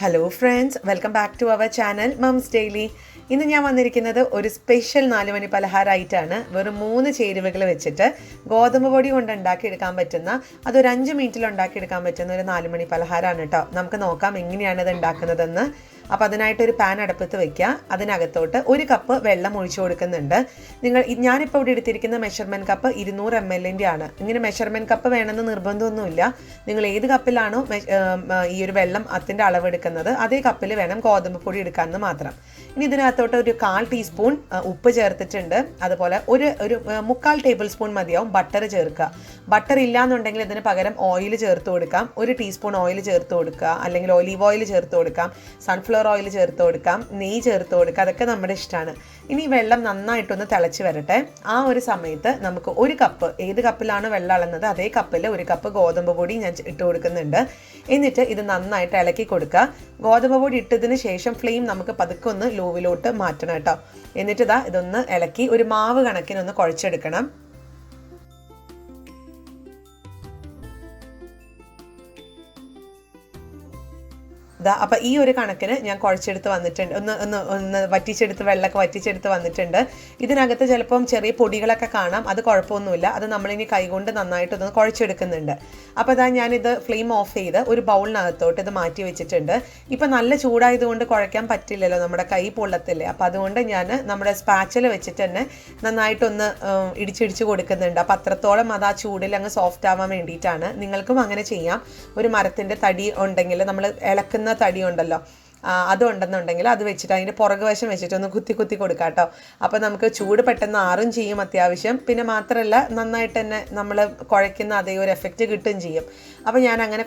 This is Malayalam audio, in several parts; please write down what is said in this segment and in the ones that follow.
Hello friends, welcome back to our channel Mums Daily. ഇന്ന് ഞാൻ വന്നിരിക്കുന്നത് ഒരു സ്പെഷ്യൽ 4 മണി പലഹാരമായിട്ടാണ്. വെറും 3 ചേരുവകൾ വെച്ചിട്ട് ഗോതമ്പ് പൊടി കൊണ്ട് ഉണ്ടാക്കിയെടുക്കാൻ പറ്റുന്ന, അതൊരു 5 മിനിറ്റിൽ ഉണ്ടാക്കിയെടുക്കാൻ പറ്റുന്ന ഒരു 4 മണി പലഹാരമാണ് കേട്ടോ. നമുക്ക് നോക്കാം എങ്ങനെയാണ് ഇത് ഉണ്ടാക്കുന്നതെന്ന്. അപ്പോൾ അതിനായിട്ടൊരു പാൻ അടുപ്പത്ത് വയ്ക്കുക. അതിനകത്തോട്ട് 1 കപ്പ് വെള്ളം ഒഴിച്ചു കൊടുക്കുന്നുണ്ട്. ഞാനിപ്പോൾ ഇവിടെ എടുത്തിരിക്കുന്ന മെഷർമെൻറ്റ് കപ്പ് 200 ml ആണ്. ഇങ്ങനെ മെഷർമെൻറ്റ് കപ്പ് വേണമെന്ന് നിർബന്ധമൊന്നുമില്ല. നിങ്ങൾ ഏത് കപ്പിലാണോ ഈ ഒരു വെള്ളം അതിൻ്റെ അളവെടുക്കുന്നത് അതേ കപ്പിൽ വേണം ഗോതമ്പ് പൊടി എടുക്കാമെന്ന് മാത്രം. ഇനി ഇതിനകത്തോട്ട് ഒരു 1/4 ടീസ്പൂൺ ഉപ്പ് ചേർത്തിട്ടുണ്ട്. അതുപോലെ ഒരു 3/4 ടേബിൾ സ്പൂൺ മതിയാവും ബട്ടർ ചേർക്കുക. ബട്ടർ ഇല്ലാന്നുണ്ടെങ്കിൽ ഇതിന് പകരം ഓയിൽ ചേർത്ത് കൊടുക്കാം. 1 ടീസ്പൂൺ ഓയിൽ ചേർത്ത് കൊടുക്കുക, അല്ലെങ്കിൽ ഒലീവ് ഓയിൽ ചേർത്ത് കൊടുക്കാം, സൺഫ്ലവർ ഓയിൽ ചേർത്ത് കൊടുക്കാം, നെയ്യ് ചേർത്ത് കൊടുക്കുക. അതൊക്കെ നമ്മുടെ ഇഷ്ടമാണ്. ഇനി വെള്ളം നന്നായിട്ടൊന്ന് തിളച്ച് വരട്ടെ. ആ ഒരു സമയത്ത് നമുക്ക് 1 കപ്പ്, ഏത് കപ്പിലാണ് വെള്ളം അളന്നത് അതേ കപ്പിൽ 1 കപ്പ് ഗോതമ്പ് പൊടി ഞാൻ ഇട്ട് കൊടുക്കുന്നുണ്ട്. എന്നിട്ട് ഇത് നന്നായിട്ട് ഇളക്കി കൊടുക്കുക. ഗോതമ്പ് പൊടി ഇട്ടതിന് ശേഷം ഫ്ലെയിം നമുക്ക് പതുക്കെ ഒന്ന് ലോവിലോട്ട് മാറ്റണം കേട്ടോ. എന്നിട്ട് ഇതൊന്ന് ഇളക്കി ഒരു മാവ് കണക്കിനൊന്ന് കുഴച്ചെടുക്കണം. അപ്പം ഈ ഒരു കണക്കിന് ഞാൻ കുഴച്ചെടുത്ത് വന്നിട്ടുണ്ട്. ഒന്ന് വറ്റിച്ചെടുത്ത് വെള്ളമൊക്കെ വറ്റിച്ചെടുത്ത് വന്നിട്ടുണ്ട്. ഇതിനകത്ത് ചിലപ്പം ചെറിയ പൊടികളൊക്കെ കാണാം. അത് കുഴപ്പമൊന്നുമില്ല. അത് നമ്മളിനി കൈകൊണ്ട് നന്നായിട്ടൊന്ന് കുഴച്ചെടുക്കുന്നുണ്ട്. അപ്പോൾ ഞാനിത് ഫ്ലെയിം ഓഫ് ചെയ്ത് ഒരു ബൗളിനകത്തോട്ട് ഇത് മാറ്റി വെച്ചിട്ടുണ്ട്. ഇപ്പം നല്ല ചൂടായതുകൊണ്ട് കുഴയ്ക്കാൻ പറ്റില്ലല്ലോ, നമ്മുടെ കൈ പൊള്ളത്തില്ലേ. അപ്പം അതുകൊണ്ട് ഞാൻ നമ്മുടെ സ്പാച്ചിൽ വെച്ചിട്ട് തന്നെ നന്നായിട്ടൊന്ന് ഇടിച്ചിടിച്ച് കൊടുക്കുന്നുണ്ട്. അപ്പം അത്രത്തോളം അത് ആ ചൂടിൽ അങ്ങ് സോഫ്റ്റ് ആവാൻ വേണ്ടിയിട്ടാണ്. നിങ്ങൾക്കും അങ്ങനെ ചെയ്യാം. ഒരു മരത്തിൻ്റെ തടി ഉണ്ടെങ്കിൽ, നമ്മൾ ഇളക്കുന്ന തടി ഉണ്ടല്ലോ, അതുണ്ടെന്നുണ്ടെങ്കിൽ അത് വെച്ചിട്ട് അതിൻ്റെ പുറകു വശം വെച്ചിട്ട് ഒന്ന് കുത്തി കൊടുക്കാം കേട്ടോ. അപ്പോൾ നമുക്ക് ചൂട് പെട്ടെന്ന് ആറും ചെയ്യും അത്യാവശ്യം. പിന്നെ മാത്രമല്ല നന്നായിട്ട് തന്നെ നമ്മൾ കുഴയ്ക്കുന്ന അതേ ഒരു എഫക്റ്റ് കിട്ടുകയും ചെയ്യും. അപ്പോൾ ഞാൻ അങ്ങനെ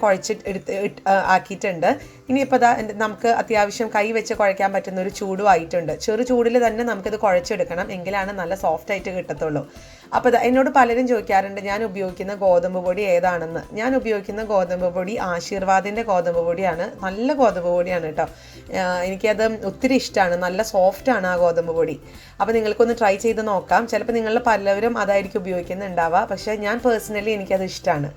ആക്കിയിട്ടുണ്ട്. ഇനിയിപ്പോൾ നമുക്ക് അത്യാവശ്യം കൈ വെച്ച് കുഴയ്ക്കാൻ പറ്റുന്ന ഒരു ചൂടും ആയിട്ടുണ്ട്. ചെറു ചൂടിൽ തന്നെ നമുക്കിത് കുഴച്ചെടുക്കണം, എങ്കിലാണ് നല്ല സോഫ്റ്റ് ആയിട്ട് കിട്ടത്തുള്ളൂ. അപ്പോൾ എന്നോട് പലരും ചോദിക്കാറുണ്ട് ഞാൻ ഉപയോഗിക്കുന്ന ഗോതമ്പ് പൊടി ഏതാണെന്ന്. ഞാൻ ഉപയോഗിക്കുന്ന ഗോതമ്പ് പൊടി ആശീർവാദിൻ്റെ ഗോതമ്പ് പൊടിയാണ്. നല്ല ഗോതമ്പ് പൊടിയാണ് കേട്ടോ. എനിക്കത് ഒത്തിരി ഇഷ്ടമാണ്. നല്ല സോഫ്റ്റാണ് ആ ഗോതമ്പ് പൊടി. അപ്പോൾ നിങ്ങൾക്കൊന്ന് ട്രൈ ചെയ്ത് നോക്കാം. ചിലപ്പോൾ പലവരും അതായിരിക്കും ഉപയോഗിക്കുന്നുണ്ടാവുക. പക്ഷേ ഞാൻ പേഴ്സണലി എനിക്കത് ഇഷ്ടമാണ്.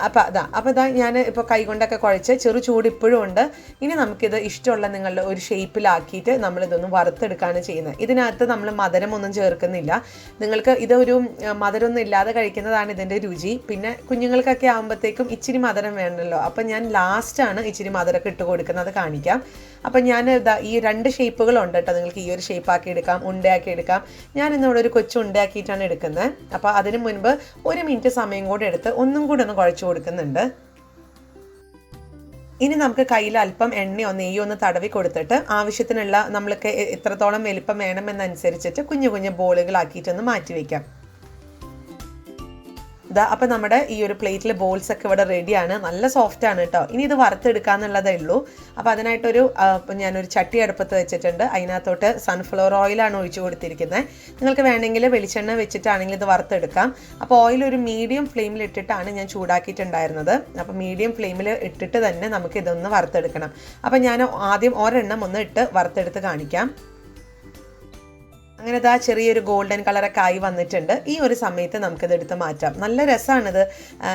അപ്പോൾ ഞാൻ ഇപ്പോൾ കൈകൊണ്ടൊക്കെ കുഴച്ച് ചെറു ചൂട് ഇപ്പോഴും ഉണ്ട്. ഇനി നമുക്കിത് ഇഷ്ടമുള്ള നിങ്ങളുടെ ഒരു ഷേപ്പിലാക്കിയിട്ട് നമ്മളിതൊന്ന് വറുത്തെടുക്കുകയാണ് ചെയ്യുന്നത്. ഇതിനകത്ത് നമ്മൾ മധുരമൊന്നും ചേർക്കുന്നില്ല. നിങ്ങൾക്ക് ഇതൊരു മധുരമൊന്നും ഇല്ലാതെ കഴിക്കുന്നതാണ് ഇതിൻ്റെ രുചി. പിന്നെ കുഞ്ഞുങ്ങൾക്കൊക്കെ ആകുമ്പോഴത്തേക്കും ഇച്ചിരി മധുരം വേണമല്ലോ. അപ്പം ഞാൻ ലാസ്റ്റാണ് ഇച്ചിരി മധുരമൊക്കെ ഇട്ട് കൊടുക്കുന്നത്, കാണിക്കാം. അപ്പം ഞാൻ ഈ 2 ഷേപ്പുകളുണ്ട് കേട്ടോ. നിങ്ങൾക്ക് ഈ ഒരു ഷേപ്പാക്കി എടുക്കാം, ഉണ്ടയാക്കി എടുക്കാം. ഞാൻ ഇന്നിവിടെ ഒരു കൊച്ചു ഉണ്ടയാക്കിയിട്ടാണ് എടുക്കുന്നത്. അപ്പോൾ അതിന് മുൻപ് 1 മിനിറ്റ് സമയം കൂടെ എടുത്ത് ഒന്നും കൂടെ ഒന്ന് കുഴച്ചു കൊടുക്കുന്നുണ്ട്. ഇനി നമുക്ക് കയ്യിൽ അല്പം എണ്ണയോ നെയ്യോ ഒന്ന് തടവി കൊടുത്തിട്ട് ആവശ്യത്തിനുള്ള നമ്മൾക്ക് എത്രത്തോളം വലിപ്പം വേണമെന്നനുസരിച്ചിട്ട് കുഞ്ഞു കുഞ്ഞു ബോളുകളാക്കിയിട്ടൊന്ന് മാറ്റി വയ്ക്കാം. അപ്പോൾ നമ്മുടെ ഈ ഒരു പ്ലേറ്റിൽ ബോൾസ് ഒക്കെ ഇവിടെ റെഡിയാണ്. നല്ല സോഫ്റ്റ് ആണ് കേട്ടോ. ഇനി ഇത് വറുത്തെടുക്കാന്നുള്ളതേ ഉള്ളൂ. അപ്പോൾ അതിനായിട്ടൊരു ഞാനൊരു ചട്ടി അടുപ്പത്ത് വെച്ചിട്ടുണ്ട്. അതിനകത്തോട്ട് സൺഫ്ലവർ ഓയിലാണ് ഒഴിച്ചു കൊടുത്തിരിക്കുന്നത്. നിങ്ങൾക്ക് വേണമെങ്കിൽ വെളിച്ചെണ്ണ വെച്ചിട്ടാണെങ്കിൽ ഇത് വറുത്തെടുക്കാം. അപ്പോൾ ഓയിൽ ഒരു മീഡിയം ഫ്ലെയിമിൽ ഇട്ടിട്ടാണ് ഞാൻ ചൂടാക്കിയിട്ടുണ്ടായിരുന്നത്. അപ്പോൾ മീഡിയം ഫ്ലെയിമിൽ ഇട്ടിട്ട് തന്നെ നമുക്ക് ഇതൊന്ന് വറുത്തെടുക്കണം. അപ്പോൾ ഞാൻ ആദ്യം ഒരെണ്ണം ഒന്ന് ഇട്ട് വറുത്തെടുത്ത് കാണിക്കാം. അങ്ങനെ ചെറിയൊരു ഗോൾഡൻ കളറൊക്കെ ആയി വന്നിട്ടുണ്ട്. ഈ ഒരു സമയത്ത് നമുക്കിത് എടുത്ത് മാറ്റാം. നല്ല രസമാണിത്.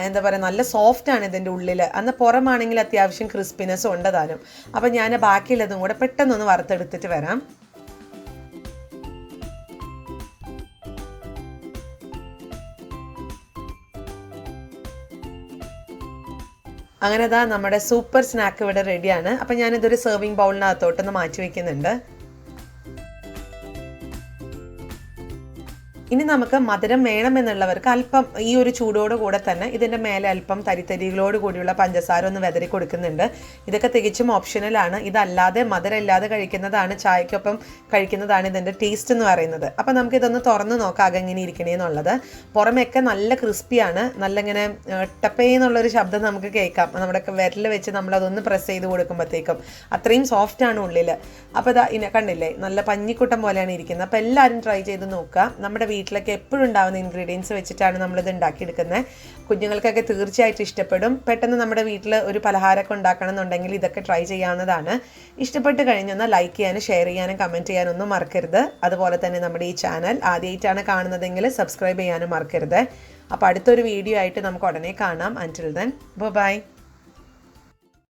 എന്താ പറയുക, നല്ല സോഫ്റ്റാണ് ഇതിൻ്റെ ഉള്ളിൽ. അന്ന് പുറമാണെങ്കിൽ അത്യാവശ്യം ക്രിസ്പിനെസ് ഉണ്ട് താനും. അപ്പം ഞാൻ ബാക്കിയുള്ളതും കൂടെ പെട്ടെന്നൊന്ന് വറുത്തെടുത്തിട്ട് വരാം. അങ്ങനെ നമ്മുടെ സൂപ്പർ സ്നാക്ക് ഇവിടെ റെഡിയാണ്. അപ്പം ഞാനിതൊരു സെർവിങ് ബൗളിനകത്തോട്ടൊന്ന് മാറ്റി വയ്ക്കുന്നുണ്ട്. ഇനി നമുക്ക് മധുരം വേണമെന്നുള്ളവർക്ക് അല്പം ഈ ഒരു ചൂടോട് കൂടെ തന്നെ ഇതിൻ്റെ മേലെ അല്പം തരിതരികളോട് കൂടിയുള്ള പഞ്ചസാര ഒന്ന് വെതറി കൊടുക്കുന്നുണ്ട്. ഇതൊക്കെ തികച്ചും ഓപ്ഷണലാണ്. ഇതല്ലാതെ മധുരം ഇല്ലാതെ കഴിക്കുന്നതാണ്, ചായക്കൊപ്പം കഴിക്കുന്നതാണ് ഇതിൻ്റെ ടേസ്റ്റ് എന്ന് പറയുന്നത്. അപ്പോൾ നമുക്കിതൊന്ന് തുറന്ന് നോക്കാം അകങ്ങനെ ഇരിക്കണേന്നുള്ളത്. പുറമേയൊക്കെ നല്ല ക്രിസ്പിയാണ്. നല്ല ഇങ്ങനെ ടപ്പേ എന്നുള്ളൊരു ശബ്ദം നമുക്ക് കേൾക്കാം. നമ്മുടെ വിരൽ വെച്ച് നമ്മളതൊന്ന് പ്രസ് ചെയ്ത് കൊടുക്കുമ്പോഴത്തേക്കും അത്രയും സോഫ്റ്റാണ് ഉള്ളിൽ. അപ്പോൾ കണ്ടില്ലേ, നല്ല പഞ്ഞിക്കുട്ടം പോലെയാണ് ഇരിക്കുന്നത്. അപ്പോൾ എല്ലാവരും ട്രൈ ചെയ്ത് നോക്കുക. നമ്മുടെ വീട്ടിലൊക്കെ എപ്പോഴും ഉണ്ടാകുന്ന ഇൻഗ്രീഡിയൻസ് വെച്ചിട്ടാണ് നമ്മളിത് ഉണ്ടാക്കിയെടുക്കുന്നത്. കുഞ്ഞുങ്ങൾക്കൊക്കെ തീർച്ചയായിട്ടും ഇഷ്ടപ്പെടും. പെട്ടെന്ന് നമ്മുടെ വീട്ടിൽ ഒരു പലഹാരമൊക്കെ ഉണ്ടാക്കണം എന്നുണ്ടെങ്കിൽ ഇതൊക്കെ ട്രൈ ചെയ്യാവുന്നതാണ്. ഇഷ്ടപ്പെട്ട് കഴിഞ്ഞൊന്ന് ലൈക്ക് ചെയ്യാനും ഷെയർ ചെയ്യാനും കമൻറ്റ് ചെയ്യാനൊന്നും മറക്കരുത്. അതുപോലെ തന്നെ നമ്മുടെ ഈ ചാനൽ ആദ്യമായിട്ടാണ് കാണുന്നതെങ്കിൽ സബ്സ്ക്രൈബ് ചെയ്യാനും മറക്കരുത്. അപ്പോൾ അടുത്തൊരു വീഡിയോ ആയിട്ട് നമുക്ക് ഉടനെ കാണാം. അൻറ്റിൽ ദെൻ ബൈ.